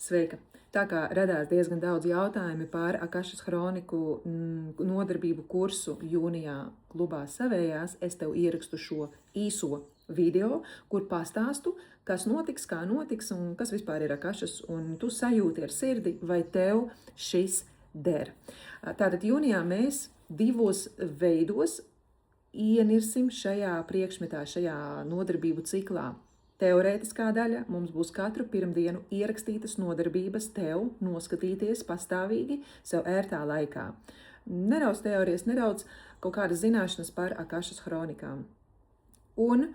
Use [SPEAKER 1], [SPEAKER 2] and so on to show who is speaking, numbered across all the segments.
[SPEAKER 1] Sveika! Tā kā radās diezgan daudz jautājumi par Akašas hroniku nodarbību kursu jūnijā klubā Savējās, es tev ierakstu šo īso video, kur pastāstu, kas notiks, kā notiks un kas vispār ir Akašas, un tu sajūti ar sirdi, vai tev šis der. Tātad jūnijā mēs 2 veidos ienirsim šajā priekšmetā, šajā nodarbību ciklā. Teorētiskā daļa mums būs katru pirmdienu ierakstītas nodarbības tev noskatīties pastāvīgi sev ērtā laikā. Nedaudz teorijas, nedaudz kaut kādas zināšanas par Akašas hronikām. Un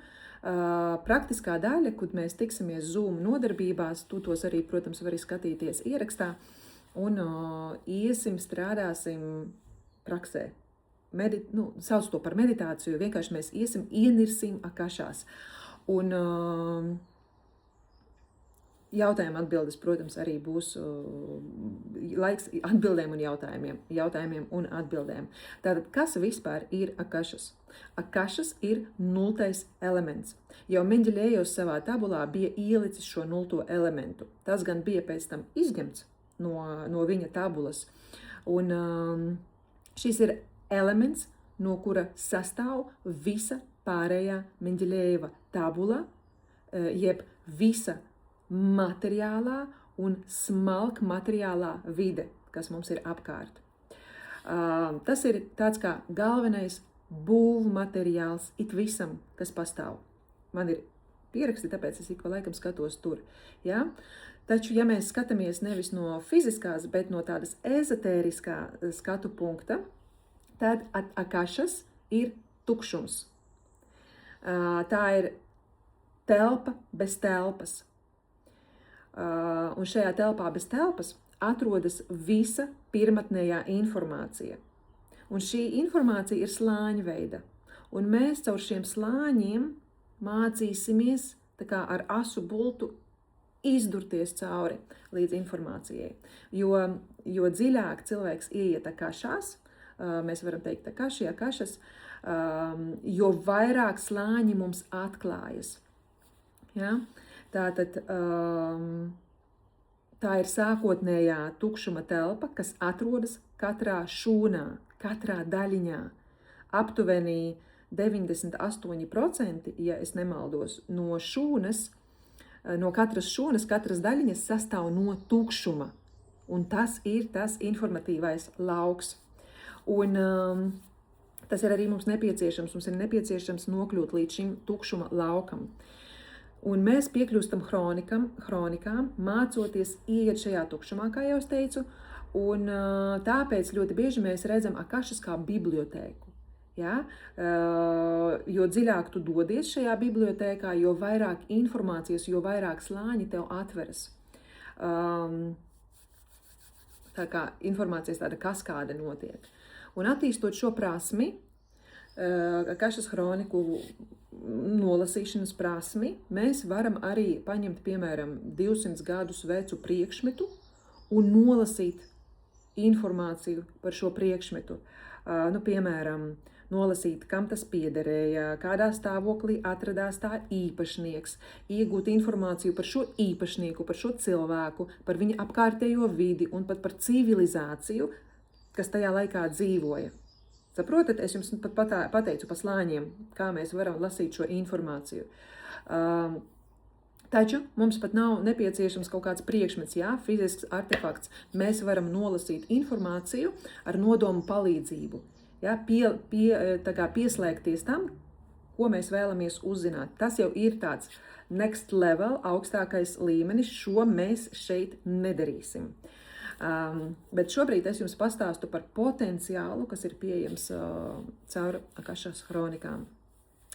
[SPEAKER 1] praktiskā daļa, kad mēs tiksimies Zoom nodarbībās, tu tos arī, protams, vari skatīties ierakstā, un iesim, strādāsim praksē. Sauc to par meditāciju, vienkārši mēs iesim, ienirsim Akašās. Un jautājuma atbildes, protams, arī būs laiks atbildēm un jautājumiem un atbildēm. Tātad, kas vispār ir Akašas? Akašas ir 0. elements. Jau Meņģeļejos savā tabulā bija ielicis šo 0. elementu. Tas gan bija pēc tam izņemts no viņa tabulas. Un šis ir elements, no kura sastāv visa pārējā Meņģeļejeva tabula, jeb visa materiālā un smalka materiālā vide, kas mums ir apkārt. Tas ir tāds kā galvenais būvu materiāls it visam, kas pastāv. Man ir pieraksti, tāpēc es ik pa laikam skatos tur. Ja? Taču, ja mēs skatāmies nevis no fiziskās, bet no tādas ezotēriskā skatu punkta, tad Akašas ir tukšums. Tā ir telpa bez telpas. Un šajā telpā bez telpas atrodas visa pirmatnējā informācija. Un šī informācija ir slāņa veida. Un mēs caur šiem slāņiem mācīsimies tā kā ar asu bultu izdurties cauri līdz informācijai. Jo dziļāk cilvēks ieiet Akašās, mēs varam teikt Akašas, jo vairāk slāņi mums atklājas. Ja? Tātad tā ir sākotnējā tukšuma telpa, kas atrodas katrā šūnā, katrā daļiņā. Aptuveni 98%, ja es nemaldos, no katras šūnas, katras daļiņas sastāv no tukšuma. Un tas ir tas informatīvais lauks. Un tas ir arī mums nepieciešams. Mums ir nepieciešams nokļūt līdz šim tukšuma laukam. Un mēs piekļūstam hronikām, mācoties ieiet šajā tukšumā, kā jau es teicu, un tāpēc ļoti bieži mēs redzam Akašas kā bibliotēku. Ja? Jo dziļāk tu dodies šajā bibliotēkā, jo vairāk informācijas, jo vairāk slāņi tev atveras. Tā kā informācijas tāda kaskāde notiek. Un attīstot šo prasmi, Akašas hroniku nolasīšanas prasmi, mēs varam arī paņemt, piemēram, 200 gadus vecu priekšmetu un nolasīt informāciju par šo priekšmetu. Piemēram, nolasīt, kam tas piederēja, kādā stāvoklī atradās tā īpašnieks, iegūt informāciju par šo īpašnieku, par šo cilvēku, par viņa apkārtējo vidi un pat par civilizāciju, kas tajā laikā dzīvoja. Saprotat, es jums pat pateicu pa slāņiem, kā mēs varam lasīt šo informāciju. Taču mums pat nav nepieciešams kaut kāds priekšmets, fizisks artefakts. Mēs varam nolasīt informāciju ar nodomu palīdzību. Pieslēgties tam, ko mēs vēlamies uzzināt. Tas jau ir tāds next level, augstākais līmenis, šo mēs šeit nedarīsim. Bet šobrīd es jums pastāstu par potenciālu, kas ir pieejams caur Akašas hronikām.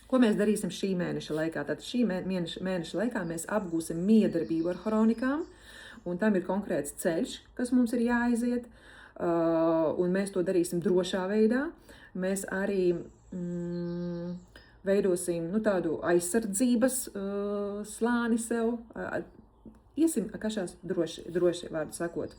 [SPEAKER 1] Ko mēs darīsim šī mēneša laikā? Tātad šī mēneša laikā mēs apgūsim miedarbību ar hronikām, un tam ir konkrēts ceļš, kas mums ir jāaiziet, un mēs to darīsim drošā veidā. Mēs arī veidosim tādu aizsardzības slāni sev. Iesim Akašās droši vārdu sakot.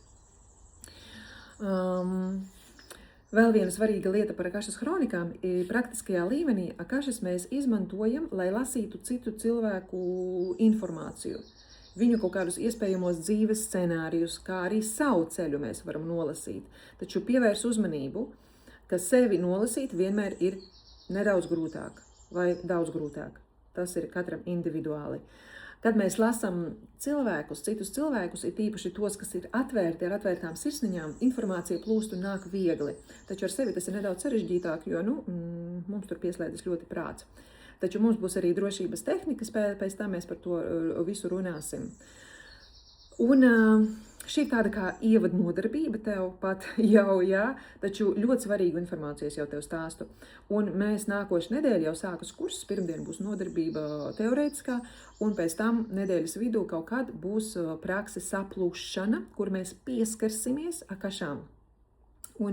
[SPEAKER 1] Vēl viena svarīga lieta par Akašas hronikām ir praktiskajā līmenī. Akašas mēs izmantojam, lai lasītu citu cilvēku informāciju. viņu kaut kādus iespējamos dzīves scenārijus, kā arī savu ceļu mēs varam nolasīt. Taču pievērs uzmanību, ka sevi nolasīt vienmēr ir nedaudz grūtāk vai daudz grūtāk. Tas ir katram individuāli. Kad mēs lasām cilvēkus, citus cilvēkus, ir tīpaši tos, kas ir atvērti ar atvērtām sirsniņām, informācija plūst un nāk viegli. Taču ar sevi tas ir nedaudz sarežģītāk, jo mums tur pieslēdzas ļoti prāts. Taču mums būs arī drošības tehnikas, pēc tam mēs par to visu runāsim. Un šī tāda kā ievada nodarbība tev pat jau, jā, taču ļoti svarīgu informāciju es jau tev stāstu. Un mēs nākošu nedēļu jau sākas kursus, pirmdien būs nodarbība teorētiskā, un pēc tam nedēļas vidū kaut kad būs prakses saplūšana, kur mēs pieskarsimies akašām. Un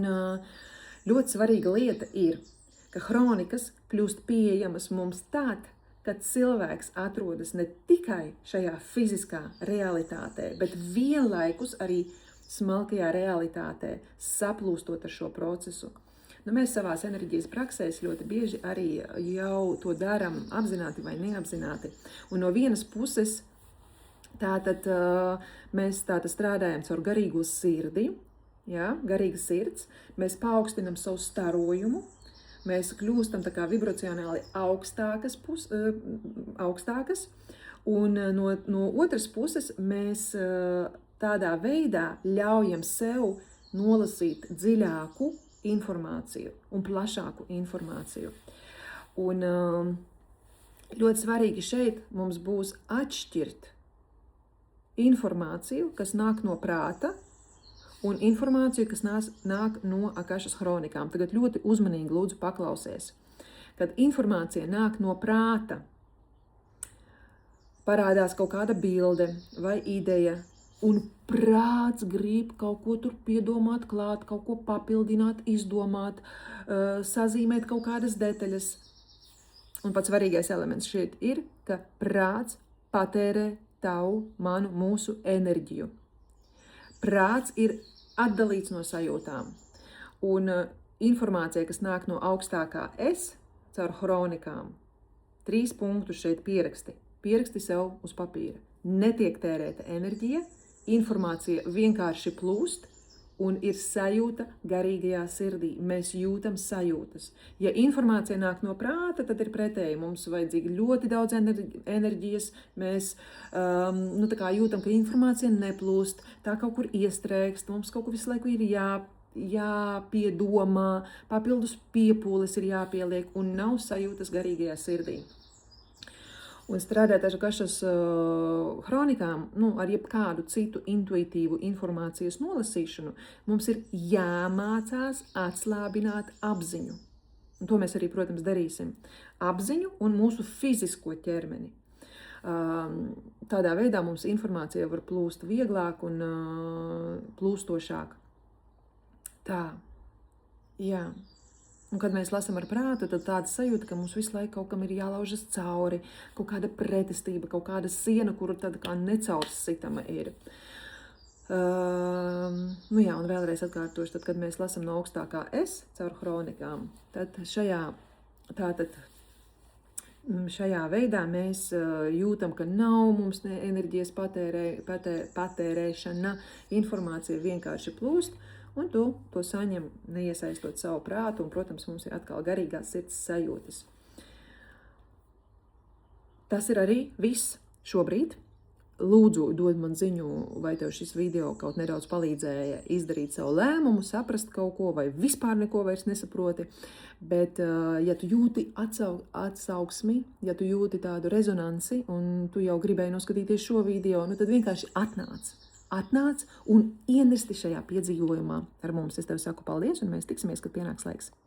[SPEAKER 1] ļoti svarīga lieta ir, ka hronikas kļūst pieejamas mums tad, kad cilvēks atrodas ne tikai šajā fiziskā realitātē, bet vienlaikus arī smalkajā realitātē, saplūstot ar šo procesu. Mēs savās enerģijas praksēs ļoti bieži arī jau to darām apzināti vai neapzināti. Un no vienas puses mēs strādājam caur garīgo sirdi, jā, garīga sirds, mēs paaugstinam savu starojumu, mēs kļūstam tā kā vibracionāli augstākas, un no otras puses mēs tādā veidā ļaujam sev nolasīt dziļāku informāciju un plašāku informāciju. Un ļoti svarīgi šeit mums būs atšķirt informāciju, kas nāk no prāta, un informāciju, kas nāk no akašas hronikām. Tagad ļoti uzmanīgi lūdzu paklausies. Kad informācija nāk no prāta, parādās kaut kāda bilde vai ideja, un prāts grib kaut ko tur piedomāt klāt, kaut ko papildināt, izdomāt, sazīmēt kaut kādas detaļas. Un pats svarīgais elements šeit ir, ka prāts patērē mūsu enerģiju. Prāts ir atdalīts no sajūtām, un informācija, kas nāk no augstākā es, caur hronikām, 3 punktus šeit pieraksti sev uz papīra. Netiek tērēta enerģija, informācija vienkārši plūst, un ir sajūta garīgajā sirdī. Mēs jūtam sajūtas. Ja informācija nāk no prāta, tad ir pretēji. Mums vajadzīgi ļoti daudz enerģijas. Mēs tā kā jūtam, ka informācija neplūst, tā kaut kur iestrēgst. Mums kaut kur visu laiku ir jāpiedomā, papildus piepūles ir jāpieliek, un nav sajūtas garīgajā sirdī. Un strādāt ar akašas hronikām, ar jebkādu citu intuitīvu informācijas nolasīšanu, mums ir jāmācās atslābināt apziņu. Un to mēs arī, protams, darīsim. Apziņu un mūsu fizisko ķermeni. Tādā veidā mums informācija var plūst vieglāk un plūstošāk. Tā, jā. Un kad mēs lasām ar prātu, tad tāda sajūta, ka mums visu laiku kaut kam ir jālaužas cauri, kaut kāda pretestība, kaut kāda siena, kuru tad kā necaursitama ir. Un vēlreiz atkārtošu, tad, kad mēs lasām no augstākā es caur hronikām, tad šajā veidā mēs jūtam, ka nav mums enerģijas patērēšana, informācija vienkārši plūst, un tu to saņem neiesaistot savu prātu, un, protams, mums ir atkal garīgās sirds sajūtas. Tas ir arī viss šobrīd. Lūdzu, dod man ziņu, vai tev šis video kaut nedaudz palīdzēja izdarīt savu lēmumu, saprast kaut ko, vai vispār neko vairs nesaproti. Bet, ja tu jūti atsauksmi, ja tu jūti tādu rezonansi, un tu jau gribēji noskatīties šo video, tad vienkārši atnāc un ienirsti šajā piedzīvojumā ar mums. Es tev saku paldies, un mēs tiksimies, kad pienāks laiks.